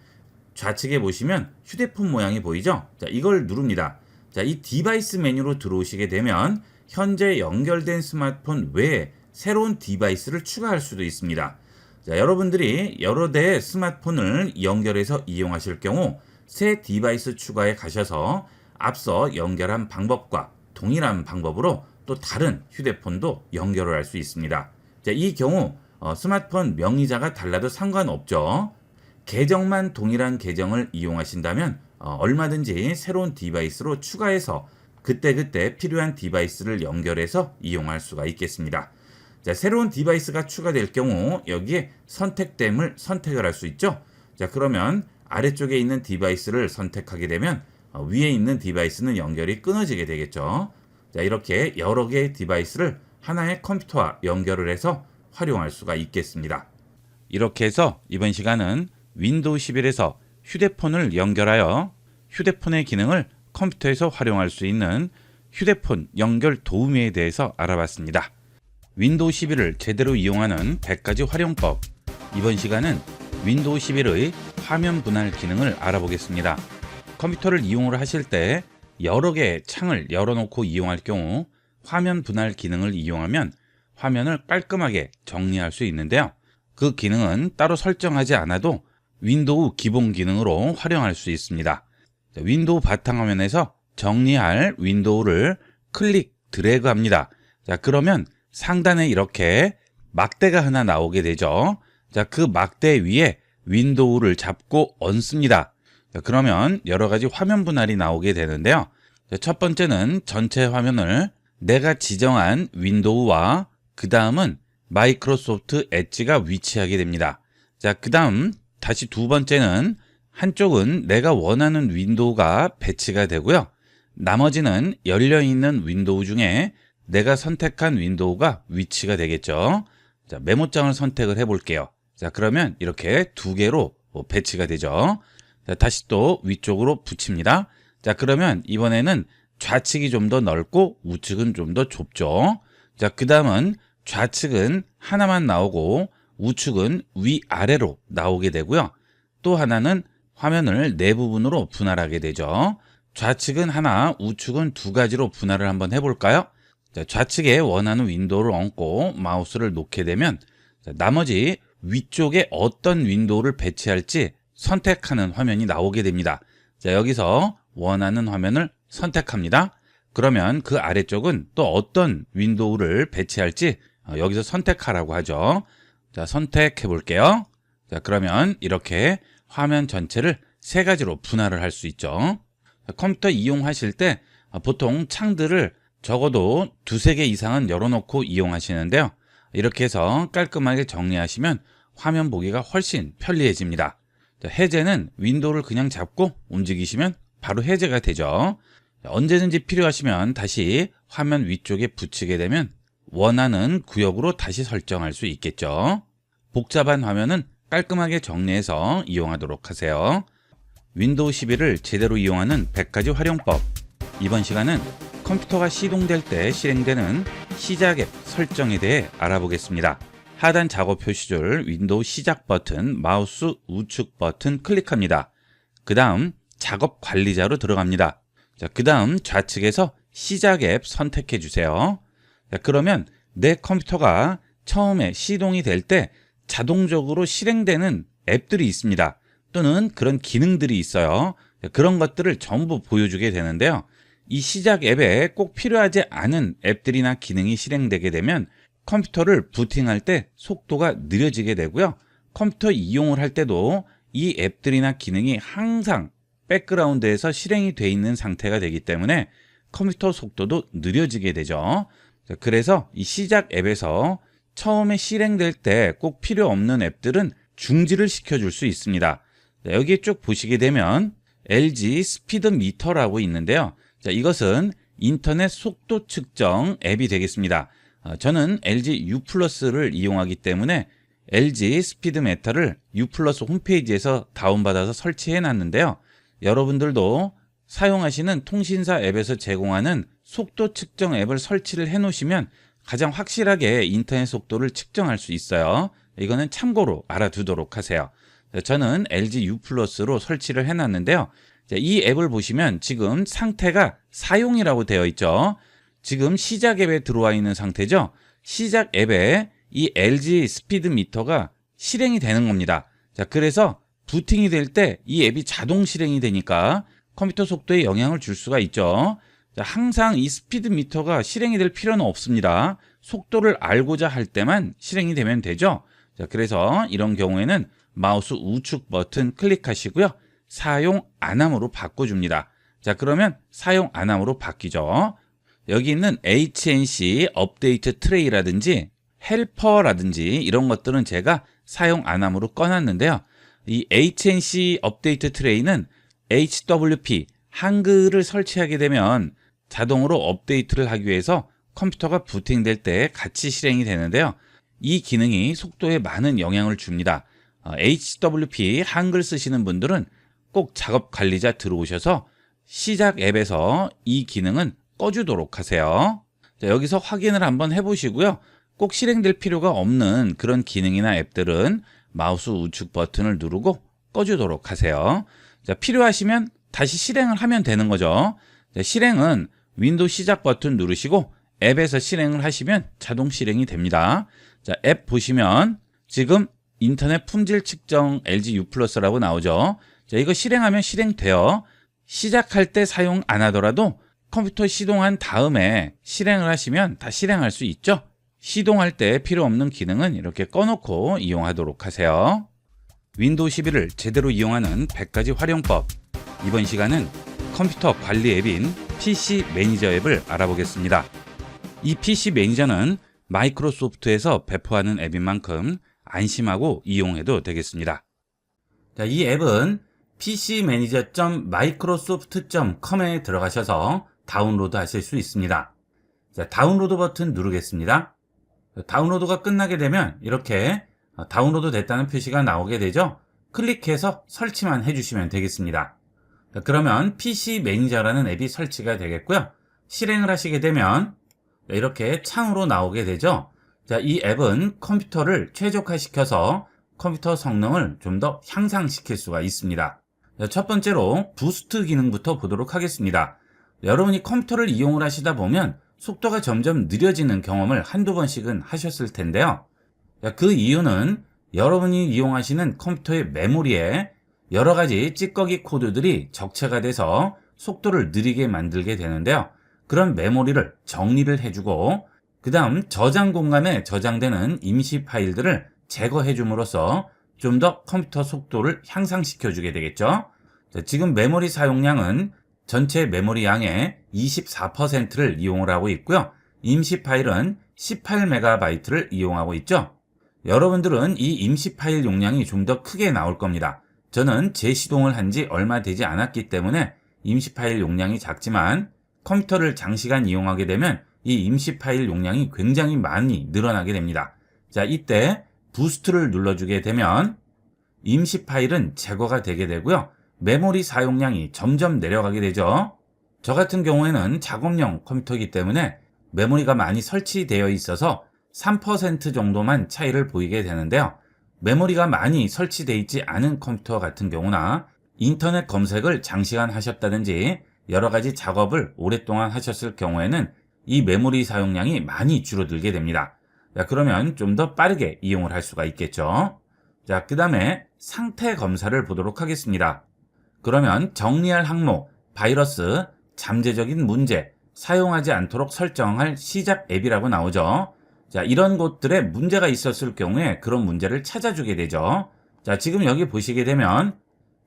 Speaker 1: 좌측에 보시면 휴대폰 모양이 보이죠? 자, 이걸 누릅니다. 자, 이 디바이스 메뉴로 들어오시게 되면 현재 연결된 스마트폰 외에 새로운 디바이스를 추가할 수도 있습니다. 자, 여러분들이 여러 대의 스마트폰을 연결해서 이용하실 경우 새 디바이스 추가에 가셔서 앞서 연결한 방법과 동일한 방법으로 또 다른 휴대폰도 연결을 할 수 있습니다. 자, 이 경우 스마트폰 명의자가 달라도 상관없죠. 계정만 동일한 계정을 이용하신다면 얼마든지 새로운 디바이스로 추가해서 그때그때 필요한 디바이스를 연결해서 이용할 수가 있겠습니다. 자, 새로운 디바이스가 추가될 경우 여기에 선택됨을 선택을 할 수 있죠. 자, 그러면 아래쪽에 있는 디바이스를 선택하게 되면 위에 있는 디바이스는 연결이 끊어지게 되겠죠. 자, 이렇게 여러 개의 디바이스를 하나의 컴퓨터와 연결을 해서 활용할 수가 있겠습니다. 이렇게 해서 이번 시간은 윈도우 11에서 휴대폰을 연결하여 휴대폰의 기능을 컴퓨터에서 활용할 수 있는 휴대폰 연결 도우미에 대해서 알아봤습니다. 윈도우 11을 제대로 이용하는 100가지 활용법. 이번 시간은 윈도우 11의 화면 분할 기능을 알아보겠습니다. 컴퓨터를 이용을 하실 때 여러 개의 창을 열어놓고 이용할 경우 화면 분할 기능을 이용하면 화면을 깔끔하게 정리할 수 있는데요. 그 기능은 따로 설정하지 않아도 윈도우 기본 기능으로 활용할 수 있습니다. 윈도우 바탕화면에서 정리할 윈도우를 클릭 드래그 합니다. 자, 그러면 상단에 이렇게 막대가 하나 나오게 되죠. 자, 그 막대 위에 윈도우를 잡고 얹습니다. 자, 그러면 여러 가지 화면 분할이 나오게 되는데요. 자, 첫 번째는 전체 화면을 내가 지정한 윈도우와 그 다음은 마이크로소프트 엣지가 위치하게 됩니다. 자, 그 다음 다시 두 번째는 한쪽은 내가 원하는 윈도우가 배치가 되고요. 나머지는 열려있는 윈도우 중에 내가 선택한 윈도우가 위치가 되겠죠. 자, 메모장을 선택을 해 볼게요. 자, 그러면 이렇게 두 개로 배치가 되죠. 자, 다시 또 위쪽으로 붙입니다. 자, 그러면 이번에는 좌측이 좀 더 넓고 우측은 좀 더 좁죠. 자, 그 다음은 좌측은 하나만 나오고 우측은 위아래로 나오게 되고요. 또 하나는 화면을 네 부분으로 분할하게 되죠. 좌측은 하나, 우측은 두 가지로 분할을 한번 해볼까요? 자, 좌측에 원하는 윈도우를 얹고 마우스를 놓게 되면 자, 나머지 위쪽에 어떤 윈도우를 배치할지 선택하는 화면이 나오게 됩니다. 자, 여기서 원하는 화면을 선택합니다. 그러면 그 아래쪽은 또 어떤 윈도우를 배치할지 여기서 선택하라고 하죠. 자, 선택해 볼게요. 자, 그러면 이렇게 화면 전체를 세 가지로 분할을 할 수 있죠. 컴퓨터 이용하실 때 보통 창들을 적어도 두세 개 이상은 열어놓고 이용하시는데요. 이렇게 해서 깔끔하게 정리하시면 화면 보기가 훨씬 편리해집니다. 자, 해제는 윈도우를 그냥 잡고 움직이시면 바로 해제가 되죠. 언제든지 필요하시면 다시 화면 위쪽에 붙이게 되면 원하는 구역으로 다시 설정할 수 있겠죠. 복잡한 화면은 깔끔하게 정리해서 이용하도록 하세요. 윈도우 11을 제대로 이용하는 100가지 활용법. 이번 시간은 컴퓨터가 시동될 때 실행되는 시작 앱 설정에 대해 알아보겠습니다. 하단 작업 표시줄 윈도우 시작 버튼, 마우스 우측 버튼 클릭합니다. 그 다음 작업 관리자로 들어갑니다. 자, 그 다음 좌측에서 시작 앱 선택해 주세요. 자, 그러면 내 컴퓨터가 처음에 시동이 될 때 자동적으로 실행되는 앱들이 있습니다. 또는 그런 기능들이 있어요. 자, 그런 것들을 전부 보여주게 되는데요. 이 시작 앱에 꼭 필요하지 않은 앱들이나 기능이 실행되게 되면 컴퓨터를 부팅할 때 속도가 느려지게 되고요. 컴퓨터 이용을 할 때도 이 앱들이나 기능이 항상 백그라운드에서 실행이 되어 있는 상태가 되기 때문에 컴퓨터 속도도 느려지게 되죠. 그래서 이 시작 앱에서 처음에 실행될 때 꼭 필요 없는 앱들은 중지를 시켜줄 수 있습니다. 여기 쭉 보시게 되면 LG 스피드 미터라고 있는데요. 자, 이것은 인터넷 속도 측정 앱이 되겠습니다. 저는 LG U+를 이용하기 때문에 LG 스피드 미터를 U+ 홈페이지에서 다운받아서 설치해 놨는데요. 여러분들도 사용하시는 통신사 앱에서 제공하는 속도 측정 앱을 설치를 해 놓으시면 가장 확실하게 인터넷 속도를 측정할 수 있어요. 이거는 참고로 알아두도록 하세요. 저는 LG U+로 설치를 해 놨는데요. 이 앱을 보시면 지금 상태가 사용이라고 되어 있죠. 지금 시작 앱에 들어와 있는 상태죠. 시작 앱에 이 LG 스피드 미터가 실행이 되는 겁니다. 자, 그래서 부팅이 될 때 이 앱이 자동 실행이 되니까 컴퓨터 속도에 영향을 줄 수가 있죠. 자, 항상 이 스피드 미터가 실행이 될 필요는 없습니다. 속도를 알고자 할 때만 실행이 되면 되죠. 자, 그래서 이런 경우에는 마우스 우측 버튼 클릭하시고요. 사용 안함으로 바꿔줍니다. 자, 그러면 사용 안함으로 바뀌죠. 여기 있는 HNC 업데이트 트레이라든지 헬퍼라든지 이런 것들은 제가 사용 안함으로 꺼놨는데요. 이 HNC 업데이트 트레이는 HWP 한글을 설치하게 되면 자동으로 업데이트를 하기 위해서 컴퓨터가 부팅될 때 같이 실행이 되는데요. 이 기능이 속도에 많은 영향을 줍니다. HWP 한글 쓰시는 분들은 꼭 작업 관리자 들어오셔서 시작 앱에서 이 기능은 꺼주도록 하세요. 자, 여기서 확인을 한번 해보시고요. 꼭 실행될 필요가 없는 그런 기능이나 앱들은 마우스 우측 버튼을 누르고 꺼주도록 하세요. 자, 필요하시면 다시 실행을 하면 되는 거죠. 자, 실행은 윈도우 시작 버튼 누르시고 앱에서 실행을 하시면 자동 실행이 됩니다. 자, 앱 보시면 지금 인터넷 품질 측정 LG U+라고 나오죠. 자, 이거 실행하면 실행돼요. 시작할 때 사용 안 하더라도 컴퓨터 시동한 다음에 실행을 하시면 다 실행할 수 있죠. 시동할 때 필요 없는 기능은 이렇게 꺼놓고 이용하도록 하세요. 윈도우 11을 제대로 이용하는 100가지 활용법. 이번 시간은 컴퓨터 관리 앱인 PC 매니저 앱을 알아보겠습니다. 이 PC 매니저는 마이크로소프트에서 배포하는 앱인 만큼 안심하고 이용해도 되겠습니다. 자, 이 앱은 pcmanager.microsoft.com에 들어가셔서 다운로드 하실 수 있습니다. 자, 다운로드 버튼 누르겠습니다. 다운로드가 끝나게 되면 이렇게 다운로드 됐다는 표시가 나오게 되죠. 클릭해서 설치만 해주시면 되겠습니다. 자, 그러면 PC 매니저라는 앱이 설치가 되겠고요. 실행을 하시게 되면 이렇게 창으로 나오게 되죠. 자, 이 앱은 컴퓨터를 최적화시켜서 컴퓨터 성능을 좀 더 향상시킬 수가 있습니다. 자, 첫 번째로 부스트 기능부터 보도록 하겠습니다. 여러분이 컴퓨터를 이용을 하시다 보면 속도가 점점 느려지는 경험을 한두 번씩은 하셨을 텐데요. 자, 그 이유는 여러분이 이용하시는 컴퓨터의 메모리에 여러 가지 찌꺼기 코드들이 적체가 돼서 속도를 느리게 만들게 되는데요. 그런 메모리를 정리를 해주고 그 다음 저장 공간에 저장되는 임시 파일들을 제거해 줌으로써 좀 더 컴퓨터 속도를 향상시켜 주게 되겠죠. 자, 지금 메모리 사용량은 전체 메모리 양의 24%를 이용을 하고 있고요. 임시 파일은 18MB를 이용하고 있죠. 여러분들은 이 임시 파일 용량이 좀 더 크게 나올 겁니다. 저는 재시동을 한 지 얼마 되지 않았기 때문에 임시 파일 용량이 작지만 컴퓨터를 장시간 이용하게 되면 이 임시 파일 용량이 굉장히 많이 늘어나게 됩니다. 자, 이때 부스트를 눌러주게 되면 임시 파일은 제거가 되게 되고요. 메모리 사용량이 점점 내려가게 되죠. 저 같은 경우에는 작업용 컴퓨터이기 때문에 메모리가 많이 설치되어 있어서 3% 정도만 차이를 보이게 되는데요. 메모리가 많이 설치되어 있지 않은 컴퓨터 같은 경우나 인터넷 검색을 장시간 하셨다든지 여러 가지 작업을 오랫동안 하셨을 경우에는 이 메모리 사용량이 많이 줄어들게 됩니다. 자, 그러면 좀 더 빠르게 이용을 할 수가 있겠죠. 자, 그 다음에 상태 검사를 보도록 하겠습니다. 그러면 정리할 항목, 바이러스, 잠재적인 문제, 사용하지 않도록 설정할 시작 앱이라고 나오죠. 자, 이런 곳들에 문제가 있었을 경우에 그런 문제를 찾아주게 되죠. 자, 지금 여기 보시게 되면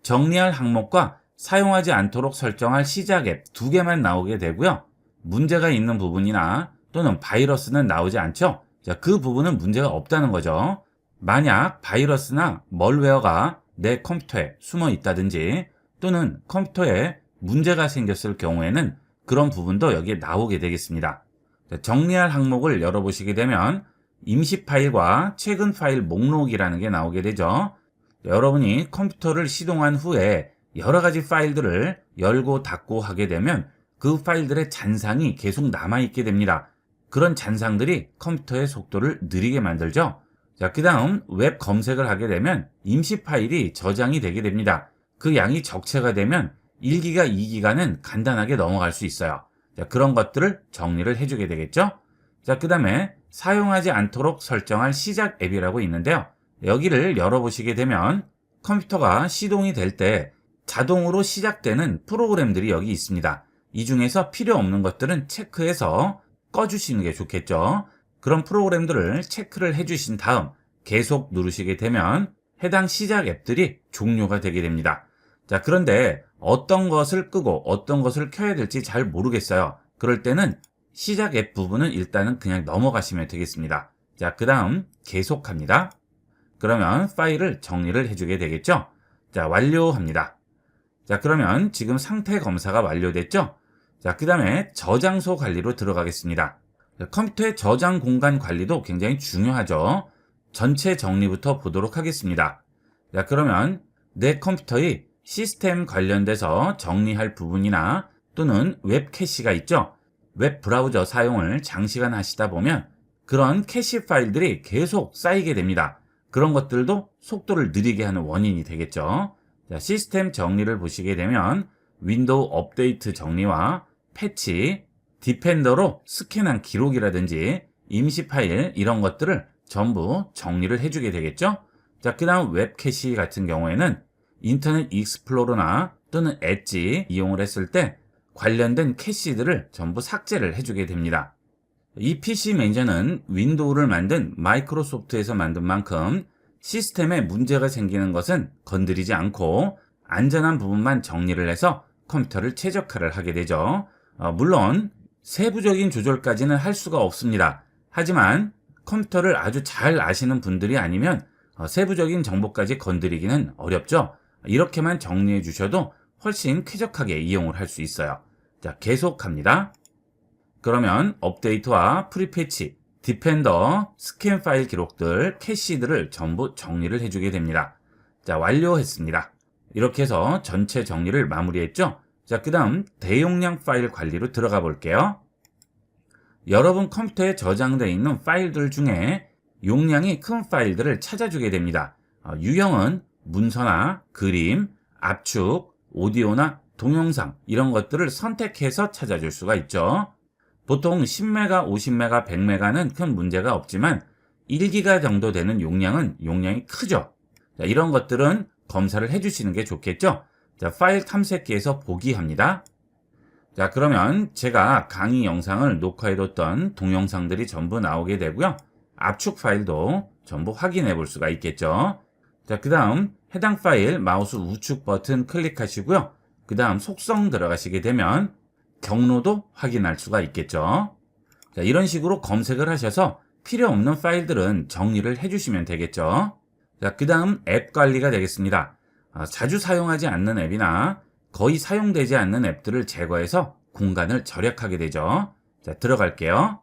Speaker 1: 정리할 항목과 사용하지 않도록 설정할 시작 앱 두 개만 나오게 되고요. 문제가 있는 부분이나 또는 바이러스는 나오지 않죠. 자, 그 부분은 문제가 없다는 거죠. 만약 바이러스나 멀웨어가 내 컴퓨터에 숨어 있다든지 또는 컴퓨터에 문제가 생겼을 경우에는 그런 부분도 여기에 나오게 되겠습니다. 자, 정리할 항목을 열어보시게 되면 임시 파일과 최근 파일 목록이라는 게 나오게 되죠. 여러분이 컴퓨터를 시동한 후에 여러 가지 파일들을 열고 닫고 하게 되면 그 파일들의 잔상이 계속 남아있게 됩니다. 그런 잔상들이 컴퓨터의 속도를 느리게 만들죠. 자, 그 다음 웹 검색을 하게 되면 임시 파일이 저장이 되게 됩니다. 그 양이 적체가 되면 1기가, 2기가는 간단하게 넘어갈 수 있어요. 자, 그런 것들을 정리를 해주게 되겠죠. 자, 그 다음에 사용하지 않도록 설정할 시작 앱이라고 있는데요. 여기를 열어보시게 되면 컴퓨터가 시동이 될 때 자동으로 시작되는 프로그램들이 여기 있습니다. 이 중에서 필요 없는 것들은 체크해서 꺼주시는 게 좋겠죠. 그런 프로그램들을 체크를 해주신 다음 계속 누르시게 되면 해당 시작 앱들이 종료가 되게 됩니다. 자, 그런데 어떤 것을 끄고 어떤 것을 켜야 될지 잘 모르겠어요. 그럴 때는 시작 앱 부분은 일단은 그냥 넘어가시면 되겠습니다. 자, 그 다음 계속합니다. 그러면 파일을 정리를 해주게 되겠죠. 자, 완료합니다. 자, 그러면 지금 상태 검사가 완료됐죠. 자, 그 다음에 저장소 관리로 들어가겠습니다. 자, 컴퓨터의 저장 공간 관리도 굉장히 중요하죠. 전체 정리부터 보도록 하겠습니다. 자, 그러면 내 컴퓨터의 시스템 관련돼서 정리할 부분이나 또는 웹 캐시가 있죠. 웹 브라우저 사용을 장시간 하시다 보면 그런 캐시 파일들이 계속 쌓이게 됩니다. 그런 것들도 속도를 느리게 하는 원인이 되겠죠. 자, 시스템 정리를 보시게 되면 윈도우 업데이트 정리와 패치, 디펜더로 스캔한 기록이라든지 임시 파일 이런 것들을 전부 정리를 해주게 되겠죠. 자, 그 다음 웹 캐시 같은 경우에는 인터넷 익스플로러나 또는 엣지 이용을 했을 때 관련된 캐시들을 전부 삭제를 해주게 됩니다. 이 PC 매니저는 윈도우를 만든 마이크로소프트에서 만든 만큼 시스템에 문제가 생기는 것은 건드리지 않고 안전한 부분만 정리를 해서 컴퓨터를 최적화를 하게 되죠. 물론 세부적인 조절까지는 할 수가 없습니다. 하지만 컴퓨터를 아주 잘 아시는 분들이 아니면 세부적인 정보까지 건드리기는 어렵죠. 이렇게만 정리해 주셔도 훨씬 쾌적하게 이용을 할 수 있어요. 자, 계속합니다. 그러면 업데이트와 프리패치, 디펜더, 스캔 파일 기록들, 캐시들을 전부 정리를 해주게 됩니다. 자, 완료했습니다. 이렇게 해서 전체 정리를 마무리했죠. 자, 그 다음 대용량 파일 관리로 들어가 볼게요. 여러분 컴퓨터에 저장되어 있는 파일들 중에 용량이 큰 파일들을 찾아주게 됩니다. 유형은 문서나 그림, 압축, 오디오나 동영상 이런 것들을 선택해서 찾아줄 수가 있죠. 보통 10메가, 50메가, 100메가는 큰 문제가 없지만 1기가 정도 되는 용량이 크죠. 자, 이런 것들은 검사를 해주시는 게 좋겠죠. 자, 파일 탐색기에서 보기 합니다. 자, 그러면 제가 강의 영상을 녹화해뒀던 동영상들이 전부 나오게 되고요. 압축 파일도 전부 확인해 볼 수가 있겠죠. 자, 그 다음 해당 파일 마우스 우측 버튼 클릭하시고요. 그 다음 속성 들어가시게 되면 경로도 확인할 수가 있겠죠. 자, 이런 식으로 검색을 하셔서 필요 없는 파일들은 정리를 해주시면 되겠죠. 자, 그 다음 앱 관리가 되겠습니다. 자주 사용하지 않는 앱이나 거의 사용되지 않는 앱들을 제거해서 공간을 절약하게 되죠. 자, 들어갈게요.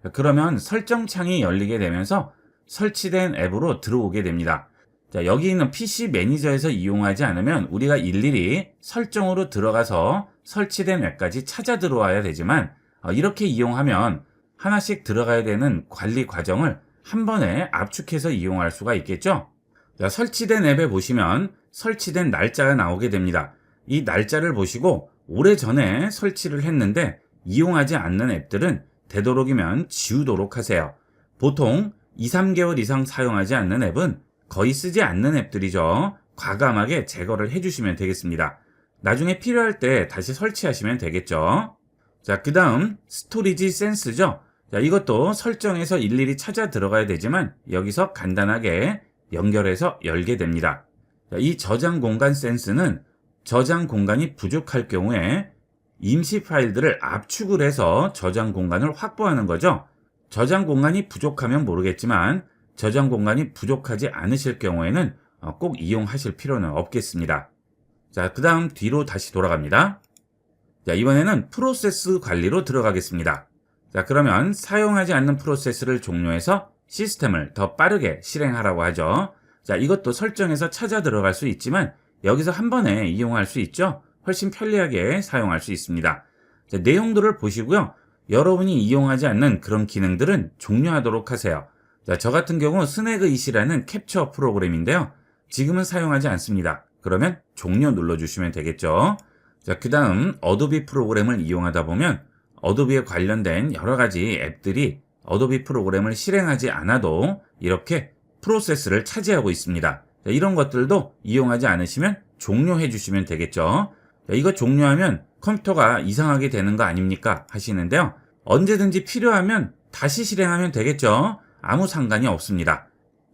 Speaker 1: 자, 그러면 설정 창이 열리게 되면서 설치된 앱으로 들어오게 됩니다. 자, 여기 있는 PC 매니저에서 이용하지 않으면 우리가 일일이 설정으로 들어가서 설치된 앱까지 찾아 들어와야 되지만 이렇게 이용하면 하나씩 들어가야 되는 관리 과정을 한 번에 압축해서 이용할 수가 있겠죠. 자, 설치된 앱에 보시면 설치된 날짜가 나오게 됩니다. 이 날짜를 보시고 오래전에 설치를 했는데 이용하지 않는 앱들은 되도록이면 지우도록 하세요. 보통 2, 3개월 이상 사용하지 않는 앱은 거의 쓰지 않는 앱들이죠. 과감하게 제거를 해주시면 되겠습니다. 나중에 필요할 때 다시 설치하시면 되겠죠. 자, 그 다음 스토리지 센스죠. 자, 이것도 설정해서 일일이 찾아 들어가야 되지만 여기서 간단하게 연결해서 열게 됩니다. 자, 이 저장 공간 센스는 저장 공간이 부족할 경우에 임시 파일들을 압축을 해서 저장 공간을 확보하는 거죠. 저장 공간이 부족하면 모르겠지만 저장 공간이 부족하지 않으실 경우에는 꼭 이용하실 필요는 없겠습니다. 자, 그 다음 뒤로 다시 돌아갑니다. 자, 이번에는 프로세스 관리로 들어가겠습니다. 자, 그러면 사용하지 않는 프로세스를 종료해서 시스템을 더 빠르게 실행하라고 하죠. 자, 이것도 설정해서 찾아 들어갈 수 있지만 여기서 한 번에 이용할 수 있죠. 훨씬 편리하게 사용할 수 있습니다. 자, 내용들을 보시고요. 여러분이 이용하지 않는 그런 기능들은 종료하도록 하세요. 자, 저 같은 경우 스내그잇이라는 캡처 프로그램인데요. 지금은 사용하지 않습니다. 그러면 종료 눌러주시면 되겠죠. 자, 그 다음 어도비 프로그램을 이용하다 보면 어도비에 관련된 여러 가지 앱들이 어도비 프로그램을 실행하지 않아도 이렇게 프로세스를 차지하고 있습니다. 자, 이런 것들도 이용하지 않으시면 종료해 주시면 되겠죠. 자, 이거 종료하면 컴퓨터가 이상하게 되는 거 아닙니까? 하시는데요. 언제든지 필요하면 다시 실행하면 되겠죠. 아무 상관이 없습니다.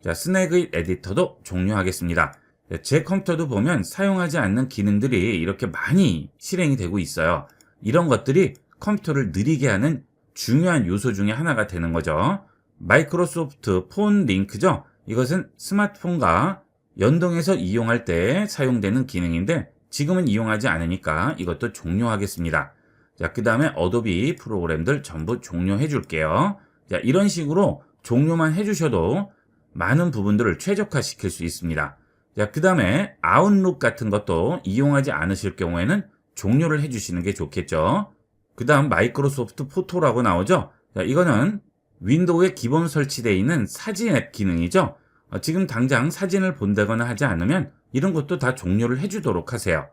Speaker 1: 자, 스내그잇 에디터도 종료하겠습니다. 자, 제 컴퓨터도 보면 사용하지 않는 기능들이 이렇게 많이 실행이 되고 있어요. 이런 것들이 컴퓨터를 느리게 하는 중요한 요소 중에 하나가 되는 거죠. 마이크로소프트 폰 링크죠. 이것은 스마트폰과 연동해서 이용할 때 사용되는 기능인데 지금은 이용하지 않으니까 이것도 종료하겠습니다. 자, 그 다음에 어도비 프로그램들 전부 종료해 줄게요. 자, 이런 식으로 종료만 해주셔도 많은 부분들을 최적화시킬 수 있습니다. 자, 그 다음에 아웃룩 같은 것도 이용하지 않으실 경우에는 종료를 해주시는 게 좋겠죠. 그 다음 마이크로소프트 포토라고 나오죠. 자, 이거는 윈도우에 기본 설치되어 있는 사진 앱 기능이죠. 지금 당장 사진을 본다거나 하지 않으면 이런 것도 다 종료를 해주도록 하세요.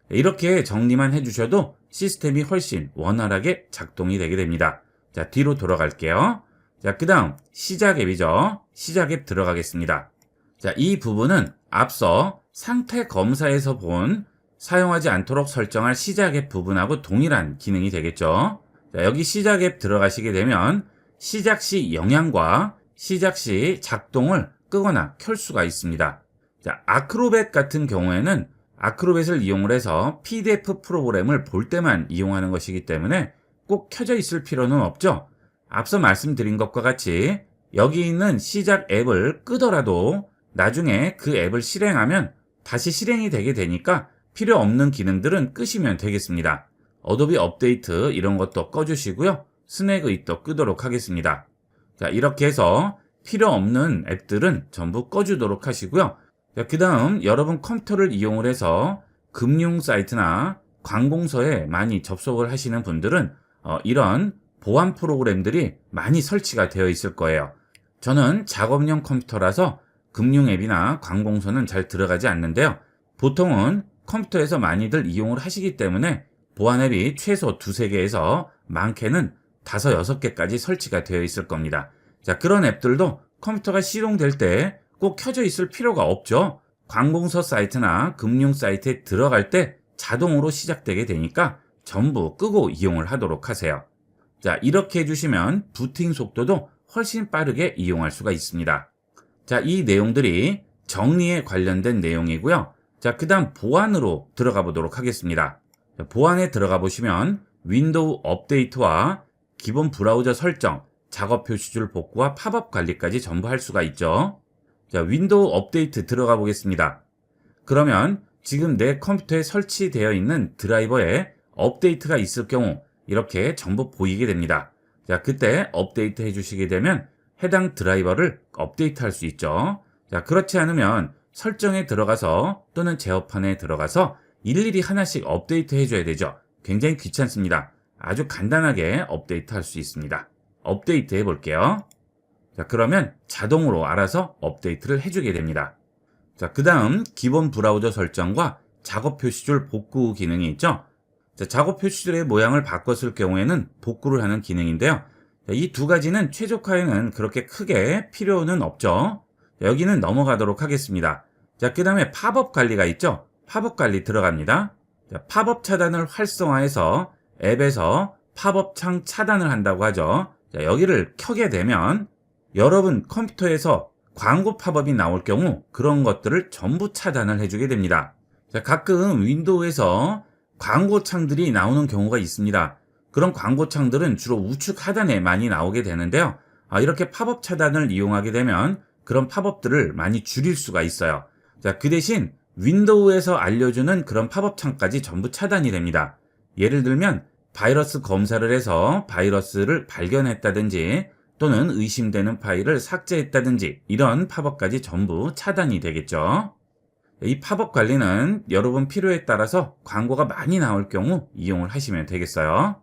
Speaker 1: 이렇게 정리만 해주셔도 시스템이 훨씬 원활하게 작동이 되게 됩니다. 자, 뒤로 돌아갈게요. 자, 그 다음 시작 앱이죠. 시작 앱 들어가겠습니다. 자, 이 부분은 앞서 상태 검사에서 본 사용하지 않도록 설정할 시작 앱 부분하고 동일한 기능이 되겠죠. 자, 여기 시작 앱 들어가시게 되면 시작 시 영향과 시작 시 작동을 끄거나 켤 수가 있습니다. 자, 아크로벳 같은 경우에는 아크로벳을 이용을 해서 PDF 프로그램을 볼 때만 이용하는 것이기 때문에 꼭 켜져 있을 필요는 없죠. 앞서 말씀드린 것과 같이 여기 있는 시작 앱을 끄더라도 나중에 그 앱을 실행하면 다시 실행이 되게 되니까 필요 없는 기능들은 끄시면 되겠습니다. 어도비 업데이트 이런 것도 꺼주시고요. 스낵의도 끄도록 하겠습니다. 자, 이렇게 해서 필요 없는 앱들은 전부 꺼주도록 하시고요. 그 다음 여러분 컴퓨터를 이용을 해서 금융 사이트나 관공서에 많이 접속을 하시는 분들은 이런 보안 프로그램들이 많이 설치가 되어 있을 거예요. 저는 작업용 컴퓨터라서 금융 앱이나 관공서는 잘 들어가지 않는데요. 보통은 컴퓨터에서 많이들 이용을 하시기 때문에 보안 앱이 최소 2~3개에서 많게는 5~6개까지 설치가 되어 있을 겁니다. 자, 그런 앱들도 컴퓨터가 시동될 때 꼭 켜져 있을 필요가 없죠. 관공서 사이트나 금융 사이트에 들어갈 때 자동으로 시작되게 되니까 전부 끄고 이용을 하도록 하세요. 자, 이렇게 해주시면 부팅 속도도 훨씬 빠르게 이용할 수가 있습니다. 자, 이 내용들이 정리에 관련된 내용이고요. 자, 그 다음 보안으로 들어가 보도록 하겠습니다. 자, 보안에 들어가 보시면 윈도우 업데이트와 기본 브라우저 설정, 작업 표시줄 복구와 팝업 관리까지 전부 할 수가 있죠. 자, 윈도우 업데이트 들어가 보겠습니다. 그러면 지금 내 컴퓨터에 설치되어 있는 드라이버에 업데이트가 있을 경우 이렇게 전부 보이게 됩니다. 자, 그때 업데이트 해주시게 되면 해당 드라이버를 업데이트 할 수 있죠. 자, 그렇지 않으면 설정에 들어가서 또는 제어판에 들어가서 일일이 하나씩 업데이트 해줘야 되죠. 굉장히 귀찮습니다. 아주 간단하게 업데이트 할 수 있습니다. 업데이트 해볼게요. 자, 그러면 자동으로 알아서 업데이트를 해주게 됩니다. 자, 그 다음 기본 브라우저 설정과 작업 표시줄 복구 기능이 있죠. 자, 작업 표시줄의 모양을 바꿨을 경우에는 복구를 하는 기능인데요. 이 두 가지는 최적화에는 그렇게 크게 필요는 없죠. 자, 여기는 넘어가도록 하겠습니다. 자, 그 다음에 팝업 관리가 있죠. 팝업 관리 들어갑니다. 자, 팝업 차단을 활성화해서 앱에서 팝업 창 차단을 한다고 하죠. 자, 여기를 켜게 되면 여러분 컴퓨터에서 광고 팝업이 나올 경우 그런 것들을 전부 차단을 해주게 됩니다. 자, 가끔 윈도우에서 광고 창들이 나오는 경우가 있습니다. 그런 광고 창들은 주로 우측 하단에 많이 나오게 되는데요. 이렇게 팝업 차단을 이용하게 되면 그런 팝업들을 많이 줄일 수가 있어요. 자, 그 대신 윈도우에서 알려주는 그런 팝업 창까지 전부 차단이 됩니다. 예를 들면 바이러스 검사를 해서 바이러스를 발견했다든지 또는 의심되는 파일을 삭제했다든지 이런 팝업까지 전부 차단이 되겠죠. 이 팝업 관리는 여러분 필요에 따라서 광고가 많이 나올 경우 이용을 하시면 되겠어요.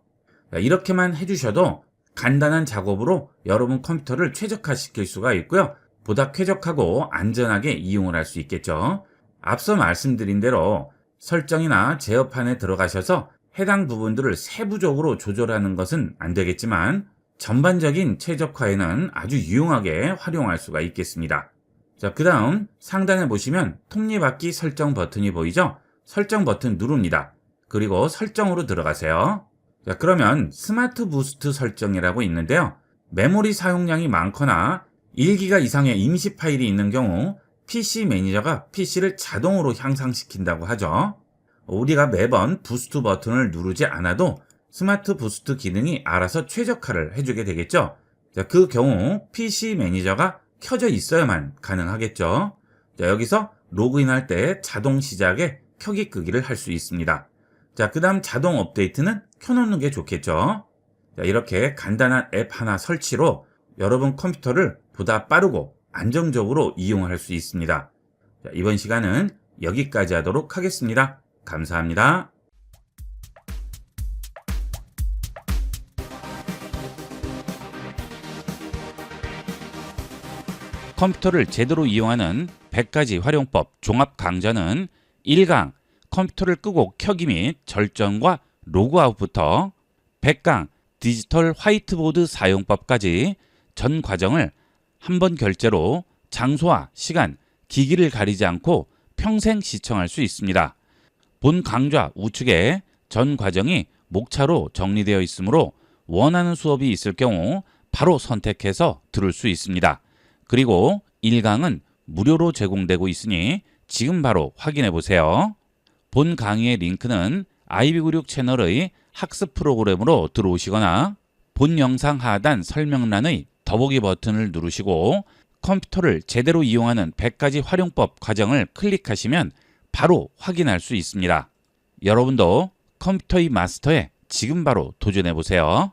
Speaker 1: 이렇게만 해주셔도 간단한 작업으로 여러분 컴퓨터를 최적화시킬 수가 있고요. 보다 쾌적하고 안전하게 이용을 할 수 있겠죠. 앞서 말씀드린 대로 설정이나 제어판에 들어가셔서 해당 부분들을 세부적으로 조절하는 것은 안 되겠지만 전반적인 최적화에는 아주 유용하게 활용할 수가 있겠습니다. 자, 그 다음 상단에 보시면 톱니바퀴 설정 버튼이 보이죠? 설정 버튼 누릅니다. 그리고 설정으로 들어가세요. 자, 그러면 스마트 부스트 설정이라고 있는데요. 메모리 사용량이 많거나 1기가 이상의 임시 파일이 있는 경우 PC 매니저가 PC를 자동으로 향상시킨다고 하죠. 우리가 매번 부스트 버튼을 누르지 않아도 스마트 부스트 기능이 알아서 최적화를 해주게 되겠죠. 자, 그 경우 PC 매니저가 켜져 있어야만 가능하겠죠. 자, 여기서 로그인할 때 자동 시작에 켜기 끄기를 할 수 있습니다. 자, 그 다음 자동 업데이트는 켜놓는 게 좋겠죠. 자, 이렇게 간단한 앱 하나 설치로 여러분 컴퓨터를 보다 빠르고 안정적으로 이용할 수 있습니다. 자, 이번 시간은 여기까지 하도록 하겠습니다. 감사합니다. 컴퓨터를 제대로 이용하는 100가지 활용법 종합 강좌는 1강 컴퓨터를 끄고 켜기 및 절전과 로그아웃부터 100강 디지털 화이트보드 사용법까지 전 과정을 한 번 결제로 장소와 시간, 기기를 가리지 않고 평생 시청할 수 있습니다. 본 강좌 우측에 전 과정이 목차로 정리되어 있으므로 원하는 수업이 있을 경우 바로 선택해서 들을 수 있습니다. 그리고 1강은 무료로 제공되고 있으니 지금 바로 확인해 보세요. 본 강의의 링크는 아이비구육 채널의 학습 프로그램으로 들어오시거나 본 영상 하단 설명란의 더보기 버튼을 누르시고 컴퓨터를 제대로 이용하는 100가지 활용법 과정을 클릭하시면 바로 확인할 수 있습니다. 여러분도 컴퓨터의 마스터에 지금 바로 도전해 보세요.